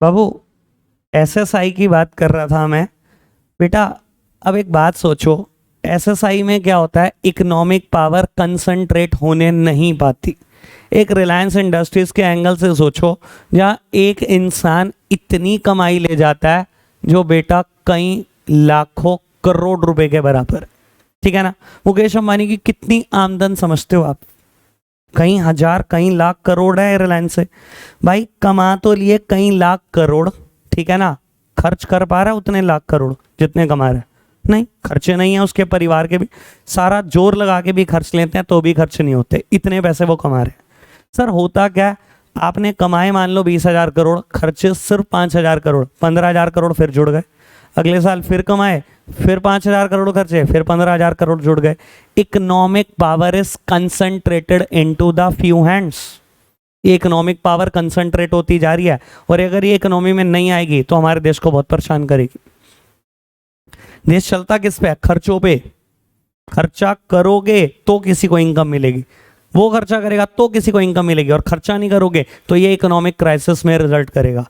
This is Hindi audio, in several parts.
बाबू, एसएसआई की बात कर रहा था मैं। बेटा, अब एक बात सोचो, एसएसआई में क्या होता है, इकोनॉमिक पावर कंसंट्रेट होने नहीं पाती। एक रिलायंस इंडस्ट्रीज के एंगल से सोचो, जहाँ एक इंसान इतनी कमाई ले जाता है जो बेटा कई लाखों करोड़ रुपए के बराबर है। ठीक है ना। मुकेश अंबानी की कितनी आमदन समझते हो आप? कई हजार कई लाख करोड़ है रिलायंस से। भाई कमा तो लिए कई लाख करोड़, ठीक है ना। खर्च कर पा रहा है उतने लाख करोड़ जितने कमा रहा है? नहीं, खर्चे नहीं है उसके परिवार के भी। सारा जोर लगा के भी खर्च लेते हैं तो भी खर्च नहीं होते, इतने पैसे वो कमा रहे हैं। सर होता क्या है, आपने कमाए मान लो 20,000 करोड़, खर्चे सिर्फ 5,000 करोड़, 15,000 करोड़ फिर जुड़ गए। अगले साल फिर कमाए, फिर 5,000 करोड़ खर्चे, फिर 15,000 करोड़ जुड़ गए। Economic power is concentrated into the few hands. ये इकोनॉमिक पावर कंसंट्रेट होती जा रही है, और अगर ये इकोनॉमी में नहीं आएगी तो हमारे देश को बहुत परेशान करेगी। देश चलता किस पे? खर्चों पे। खर्चा करोगे तो किसी को इनकम मिलेगी, वो खर्चा करेगा तो किसी को इनकम मिलेगी, और खर्चा नहीं करोगे तो ये इकोनॉमिक क्राइसिस में रिजल्ट करेगा।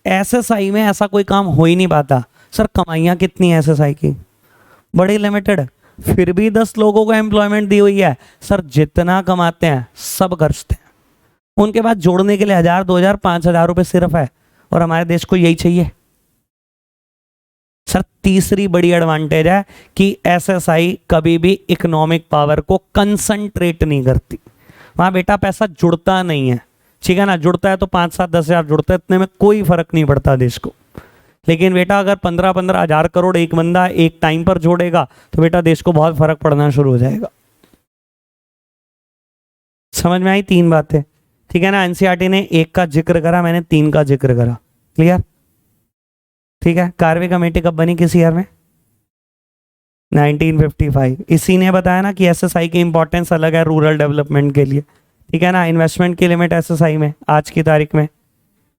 एसएसआई में ऐसा कोई काम हो ही नहीं पाता। सर कमाइयां कितनी है एसएसआई की? बड़ी लिमिटेड। फिर भी 10 लोगों को एम्प्लॉयमेंट दी हुई है। सर जितना कमाते हैं सब खर्चते हैं, उनके बाद जोड़ने के लिए 1,000, 2,000, 5,000 रुपए सिर्फ है, और हमारे देश को यही चाहिए। सर तीसरी बड़ी एडवांटेज है कि एसएसआई कभी भी इकोनॉमिक पावर को कंसंट्रेट नहीं करती। वहां बेटा पैसा जुड़ता नहीं है, ठीक है ना। जुड़ता है तो 5, 7, 10 हजार जुड़ता है, इतने में कोई फर्क नहीं पड़ता देश को। लेकिन बेटा अगर 15-15 हजार करोड़ एक बंदा एक टाइम पर जोड़ेगा तो बेटा देश को बहुत फर्क पड़ना शुरू हो जाएगा। समझ में आई तीन बातें? ठीक है ना। एनसीईआरटी ने एक का जिक्र करा, मैंने तीन का जिक्र करा। क्लियर? ठीक है। कार्रवाई कमेटी कब बनी, किस ईयर में? 1955। इसी ने बताया ना कि एसएसआई की इंपॉर्टेंस अलग है रूरल डेवलपमेंट के लिए। ठीक है ना। इन्वेस्टमेंट की लिमिट एसएसआई में आज की तारीख में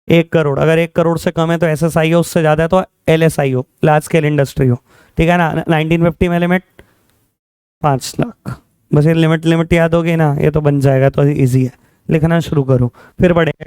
1 करोड़। अगर 1 करोड़ से कम है तो एसएसआई हो, उससे ज़्यादा है तो एलएसआई हो, लार्ज स्केल इंडस्ट्री हो। ठीक है ना। 1950 में लिमिट 5 लाख। बस ये लिमिट लिमिट याद होगी ना, ये तो बन जाएगा, तो ईजी है। लिखना शुरू करो, फिर बढ़ेगा।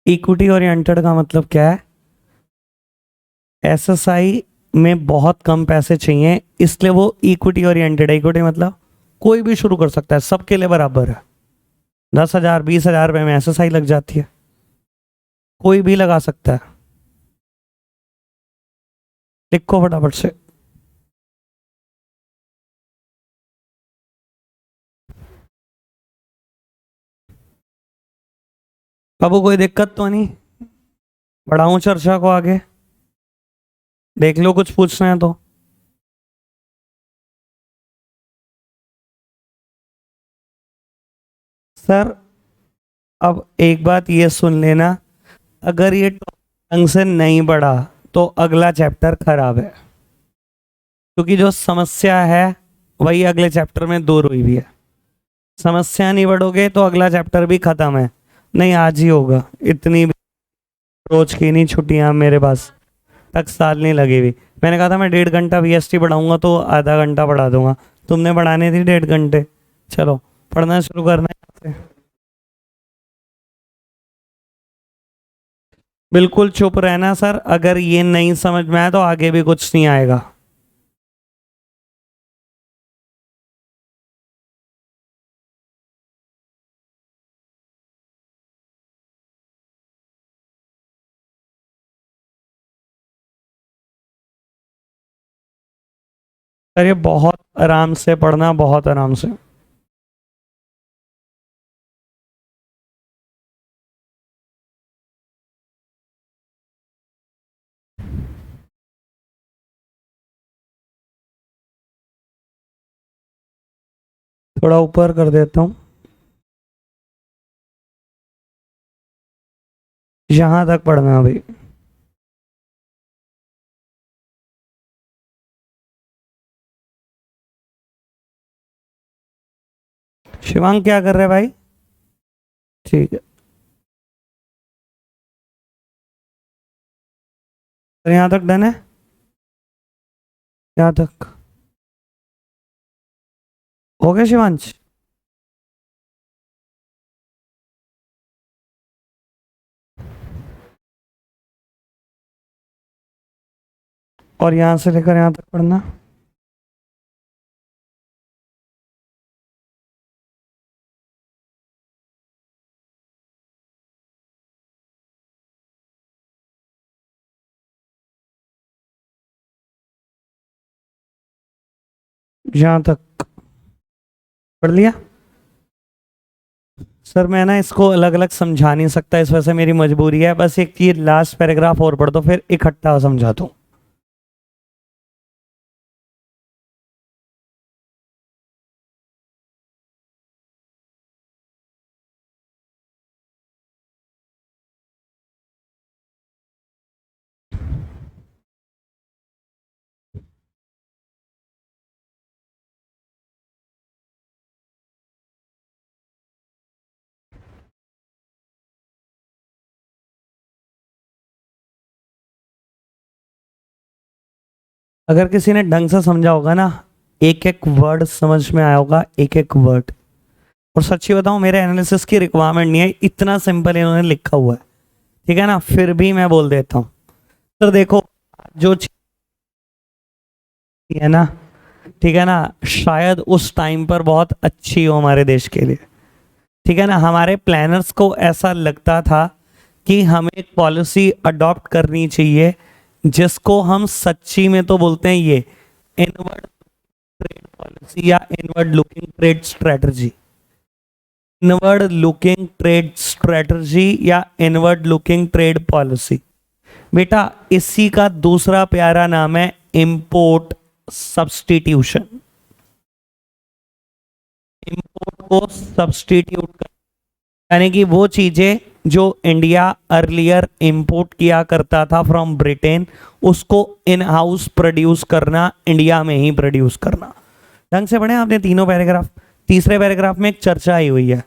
इक्विटी ओरिएंटेड का मतलब क्या है? एसएसआई में बहुत कम पैसे चाहिए, इसलिए वो इक्विटी ओरिएंटेड है। इक्विटी मतलब कोई भी शुरू कर सकता है, सबके लिए बराबर है। 10,000 20,000 रुपये में एसएसआई लग जाती है, कोई भी लगा सकता है। लिखो फटाफट से। बाबू कोई दिक्कत तो नहीं? बढ़ाऊं चर्चा को आगे? देख लो कुछ पूछना है तो। सर अब एक बात ये सुन लेना, अगर ये ढंग से नहीं बढ़ा तो अगला चैप्टर खराब है, क्योंकि जो समस्या है वही अगले चैप्टर में दूर हुई भी है। समस्या नहीं बढ़ोगे तो अगला चैप्टर भी खत्म है। नहीं आज ही होगा, इतनी भी रोज की नहीं छुट्टियां मेरे पास, तक साल नहीं लगी हुई। मैंने कहा था मैं 1.5 घंटा वीएसटी बढ़ाऊंगा तो आधा घंटा बढ़ा दूंगा, तुमने बढ़ाने थी 1.5 घंटे। चलो पढ़ना शुरू करना है। बिल्कुल चुप रहना सर, अगर ये नहीं समझ में आया तो आगे भी कुछ नहीं आएगा। सर ये बहुत आराम से पढ़ना, बहुत आराम से। थोड़ा ऊपर कर देता हूँ, यहां तक पढ़ना अभी। शिवांग क्या कर रहे हैं भाई? ठीक है, तो यहां तक डन है, यहां तक हो गया शिवांश? और यहां से लेकर यहां तक पढ़ना। यहां तक पढ़ लिया? सर मैं ना इसको अलग अलग समझा नहीं सकता, इस वजह से मेरी मजबूरी है, बस एक ये लास्ट पैराग्राफ और पढ़ दो फिर इकट्ठा समझा दूं। अगर किसी ने ढंग से समझा होगा ना, एक एक वर्ड समझ में आया होगा, एक एक वर्ड। और सच्ची बताऊं मेरे एनालिसिस की रिक्वायरमेंट नहीं है, इतना सिंपल इन्होंने लिखा हुआ है, ठीक है ना, फिर भी मैं बोल देता हूँ। तो देखो जो चीज है ना, ठीक है ना, शायद उस टाइम पर बहुत अच्छी हो हमारे देश के लिए, ठीक है ना। हमारे प्लानर्स को ऐसा लगता था कि हमें एक पॉलिसी अडॉप्ट करनी चाहिए जिसको हम सच्ची में तो बोलते हैं ये इनवर्ड ट्रेड पॉलिसी या inward looking trade strategy. Inward looking trade strategy या इनवर्ड लुकिंग ट्रेड पॉलिसी, बेटा इसी का दूसरा प्यारा नाम है इंपोर्ट सब्सटीट्यूशन। इंपोर्ट को सब्सटीट्यूट कर, यानी कि वो चीजें जो इंडिया अर्लियर इंपोर्ट किया करता था फ्रॉम ब्रिटेन, उसको इन हाउस प्रोड्यूस करना, इंडिया में ही प्रोड्यूस करना। ढंग से पढ़े आपने तीनों पैराग्राफ। तीसरे पैराग्राफ में एक चर्चा आई हुई है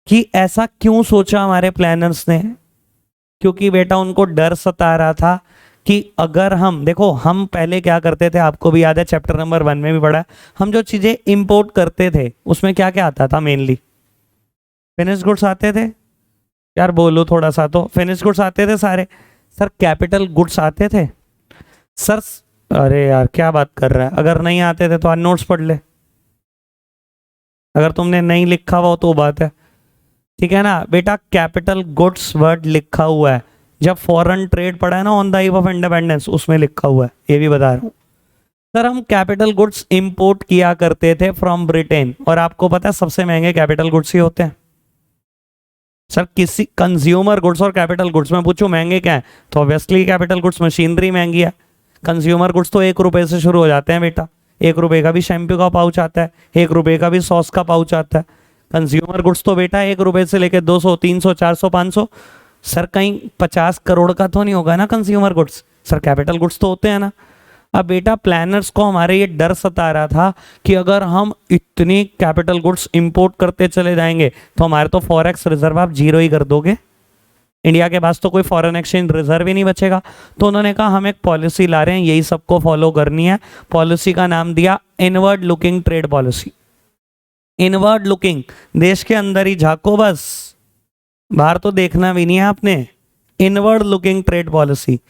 कि ऐसा क्यों सोचा हमारे प्लानर्स ने, क्योंकि बेटा उनको डर सता रहा था कि अगर हम देखो, हम पहले क्या करते थे, आपको भी याद है चैप्टर नंबर 1 में भी पढ़ा है, हम जो चीजें इंपोर्ट करते थे उसमें क्या क्या आता था? मेनली फिनिश गुड्स आते थे, यार बोलो थोड़ा सा तो। फिनिश गुड्स आते थे सारे सर, कैपिटल गुड्स आते थे सर। अरे यार क्या बात कर रहा है, अगर नहीं आते थे तो आज नोट्स पढ़ ले, अगर तुमने नहीं लिखा हुआ तो बात है, ठीक है ना बेटा। कैपिटल गुड्स वर्ड लिखा हुआ है, जब फॉरेन ट्रेड पढ़ा है ना on the eve of independence, उसमें लिखा हुआ है, ये भी बता रहा हूँ सर। हम कैपिटल गुड्स इंपोर्ट किया करते थे फ्रॉम ब्रिटेन, और आपको पता है सबसे महंगे कैपिटल गुड्स ही होते हैं सर। किसी कंज्यूमर गुड्स और कैपिटल गुड्स में पूछो महंगे क्या है, तो ऑब्वियसली कैपिटल गुड्स मशीनरी महंगी है। कंज्यूमर गुड्स तो 1 रुपए से शुरू हो जाते हैं बेटा, 1 रुपए का भी शैम्पू का पाउच आता है, 1 रुपए का भी सॉस का पाउच आता है। कंज्यूमर गुड्स तो बेटा 1 रुपए से लेकर 200, 300, 400, 500 सर, कहीं 50 करोड़ का तो नहीं होगा ना consumer goods sir, capital goods तो होते हैं ना। अब बेटा प्लानर्स को हमारे ये डर सता रहा था कि अगर हम इतनी कैपिटल गुड्स इंपोर्ट करते चले जाएंगे तो हमारे तो फॉरेक्स रिजर्व आप जीरो ही कर दोगे, इंडिया के पास तो कोई फॉरेन एक्सचेंज रिजर्व ही नहीं बचेगा। तो उन्होंने कहा हम एक पॉलिसी ला रहे हैं, यही सबको फॉलो करनी है। पॉलिसी का नाम दिया inward looking trade policy. Inward looking, देश के अंदर ही झांको बस, बाहर तो देखना भी नहीं है आपने। Inward looking trade policy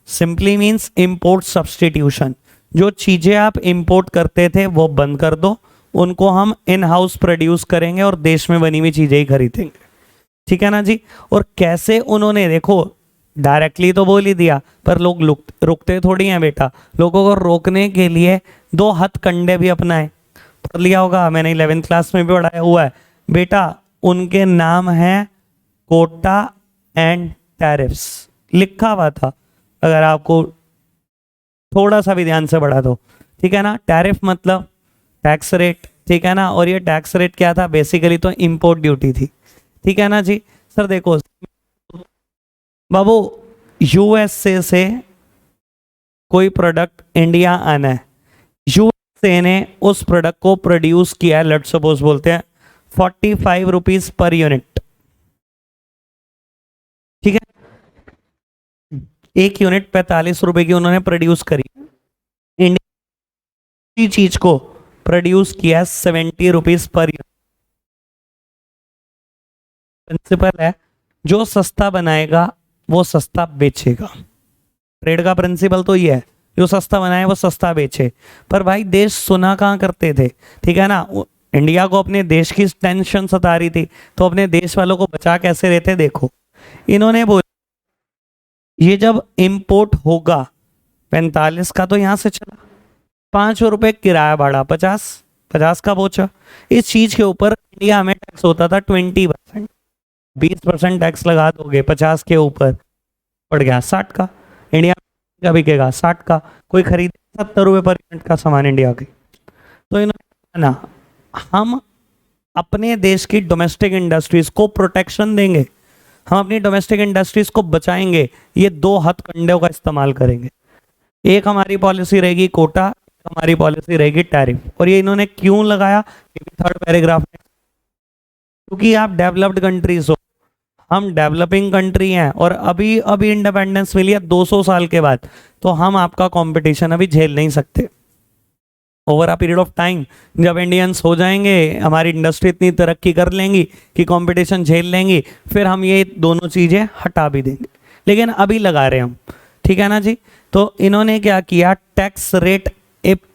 simply means import substitution. जो चीजें आप इंपोर्ट करते थे वो बंद कर दो, उनको हम इन हाउस प्रोड्यूस करेंगे और देश में बनी हुई चीजें ही खरीदेंगे, ठीक है ना जी। और कैसे उन्होंने, देखो डायरेक्टली तो बोल ही दिया, पर लोग रुकते थोड़ी हैं बेटा। लोगों को रोकने के लिए 2 हथकंडे भी अपनाए, पढ़ लिया होगा, मैंने 11th क्लास में भी पढ़ाया हुआ है बेटा। उनके नाम है कोटा एंड टैरिफ्स, लिखा हुआ था, अगर आपको थोड़ा सा भी ध्यान से पढ़ा दो, ठीक है ना। टैरिफ मतलब टैक्स रेट, ठीक है ना। और ये टैक्स रेट क्या था, बेसिकली तो इंपोर्ट ड्यूटी थी, ठीक है ना जी। सर देखो बाबू, यूएसए से कोई प्रोडक्ट इंडिया आना है, यूएसए ने उस प्रोडक्ट को प्रोड्यूस किया है, लेट्स सपोज बोलते हैं 45 रुपीज पर यूनिट, ठीक है। 1 यूनिट 45 रुपए की उन्होंने प्रोड्यूस करी। इंडिया की चीज को प्रोड्यूस किया 70 रुपीज पर यूनिट। प्रिंसिपल है, जो सस्ता बनाएगा वो सस्ता बेचेगा। ट्रेड का प्रिंसिपल तो ये है, जो सस्ता बनाए वो सस्ता बेचे। पर भाई देश सुना कहाँ करते थे, ठीक है ना। इंडिया को अपने देश की टेंशन सता रही थी, तो अपने देश वालों को बचा कैसे रहते, देखो इन्होंने बोला ये जब इंपोर्ट होगा 45 का तो यहां से चला, 5 रुपए किराया भाड़ा, 50 का बोचा। इस चीज के ऊपर इंडिया में टैक्स होता था 20%, 20% टैक्स लगा दोगे 50 के ऊपर, पड़ गया 60 का। इंडिया का बिकेगा 60 का, कोई खरीदे 70 रुपए पर यूनिट का सामान इंडिया की। तो इन्होंने ना, हम अपने देश की डोमेस्टिक इंडस्ट्रीज को प्रोटेक्शन देंगे, हम अपनी डोमेस्टिक इंडस्ट्रीज को बचाएंगे, ये 2 हथकंडों का इस्तेमाल करेंगे। एक हमारी पॉलिसी रहेगी कोटा, हमारी पॉलिसी रहेगी टैरिफ। और ये इन्होंने क्यों लगाया, क्योंकि 3rd पैराग्राफ में, क्योंकि आप डेवलप्ड कंट्रीज हो, हम डेवलपिंग कंट्री हैं, और अभी अभी इंडिपेंडेंस मिली है 200 साल के बाद, तो हम आपका कंपटीशन अभी झेल नहीं सकते। Over a period of time जब इंडियंस हो जाएंगे, हमारी इंडस्ट्री इतनी तरक्की कर लेंगी कि कंपटीशन झेल लेंगी, फिर हम ये दोनों चीज़ें हटा भी देंगे, लेकिन अभी लगा रहे हम, ठीक है ना जी। तो इन्होंने क्या किया, टैक्स रेट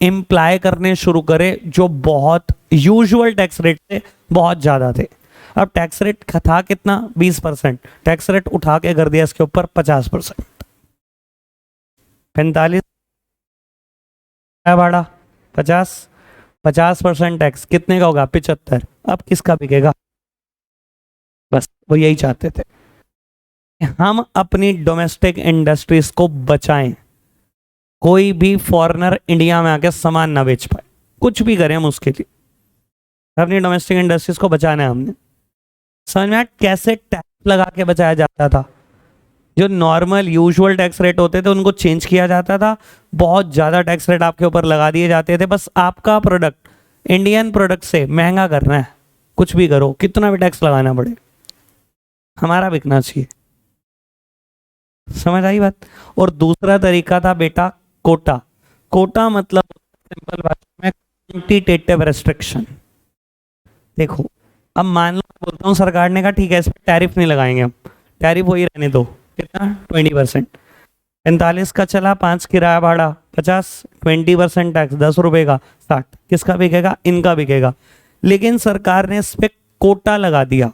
इम्प्लाई करने शुरू करे जो बहुत यूजुअल टैक्स रेट से बहुत ज़्यादा थे। अब टैक्स रेट था कितना, 20%, टैक्स रेट उठा के कर दिया इसके ऊपर 50%। 45 भाड़ा 50% टैक्स कितने का होगा, 75। अब किसका बिकेगा, बस वो यही चाहते थे, हम अपनी डोमेस्टिक इंडस्ट्रीज को बचाएं, कोई भी फॉरेनर इंडिया में आके सामान ना बेच पाए, कुछ भी करें हम उसके लिए, अपनी डोमेस्टिक इंडस्ट्रीज को बचाना है हमने। समझ में कैसे टैक्स लगा के बचाया जाता था, जो नॉर्मल यूजुअल टैक्स रेट होते थे उनको चेंज किया जाता था, बहुत ज़्यादा टैक्स रेट आपके ऊपर लगा दिए जाते थे, बस आपका प्रोडक्ट इंडियन प्रोडक्ट से महंगा करना है, कुछ भी करो, कितना भी टैक्स लगाना पड़े, हमारा बिकना चाहिए। समझ आई बात। और दूसरा तरीका था बेटा कोटा। कोटा मतलब सिंपल भाषा में क्वांटिटेटिव रेस्ट्रिक्शन। देखो अब मान लो बोलता हूँ सरकार ने कहा ठीक है इस पर टैरिफ नहीं लगाएंगे हम, टैरिफ वही रहने दो, कितना 20%। 45 का चला, 5 किराया भाड़ा 50, 20% टैक्स 10 रुपए का 60, किसका बिकेगा? इनका बिकेगा। लेकिन सरकार ने इस पे कोटा लगा दिया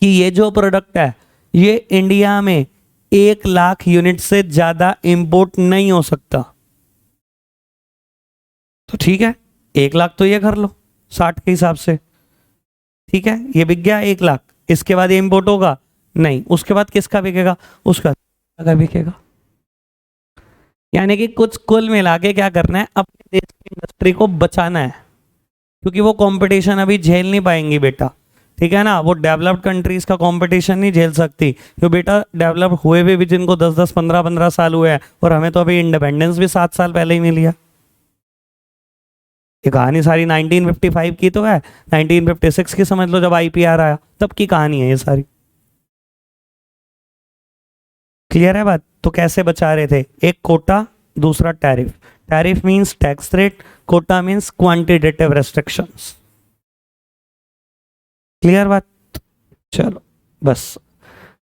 कि ये जो प्रोडक्ट है ये इंडिया में 1 लाख यूनिट से ज्यादा इंपोर्ट नहीं हो सकता। तो ठीक है 1 लाख तो ये कर लो 60 के हिसाब से, ठीक है ये बिक गया 1 लाख, इसके बाद ये इंपोर्ट होगा नहीं, उसके बाद किसका बिकेगा? उसका बिकेगा। यानी कि कुछ कुल मिला के क्या करना है, अपने देश की इंडस्ट्री को बचाना है, क्योंकि वो कंपटीशन अभी झेल नहीं पाएंगी बेटा, ठीक है ना। वो डेवलप्ड कंट्रीज का कंपटीशन नहीं झेल सकती, क्यों बेटा डेवलप हुए भी जिनको 10-10 15-15 साल हुए हैं, और हमें तो अभी इंडिपेंडेंस भी 7 साल पहले ही मिली है। ये कहानी सारी 1955 की तो है, 1956 की समझ लो जब आईपीआर आया, तब की कहानी है ये सारी। क्लियर है बात? तो कैसे बचा रहे थे? एक कोटा, दूसरा tariff. Tariff means tax rate, quota means quantitative restrictions. Clear बात? चलो बस।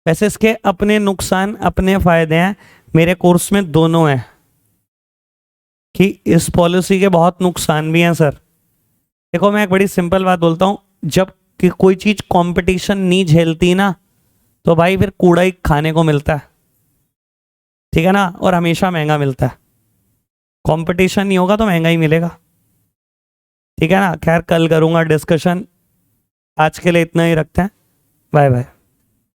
वैसे इसके अपने नुकसान अपने फायदे हैं, मेरे कोर्स में दोनों हैं कि इस पॉलिसी के बहुत नुकसान भी हैं सर। देखो मैं एक बड़ी सिंपल बात बोलता हूं, जब कि कोई चीज कंपटीशन नहीं झेलती ना, तो भाई फिर कूड़ा ही खाने को मिलता है, ठीक है ना, और हमेशा महंगा मिलता है। कंपटीशन नहीं होगा तो महंगा ही मिलेगा, ठीक है ना। खैर कल करूंगा डिस्कशन, आज के लिए इतना ही रखते हैं, बाय बाय।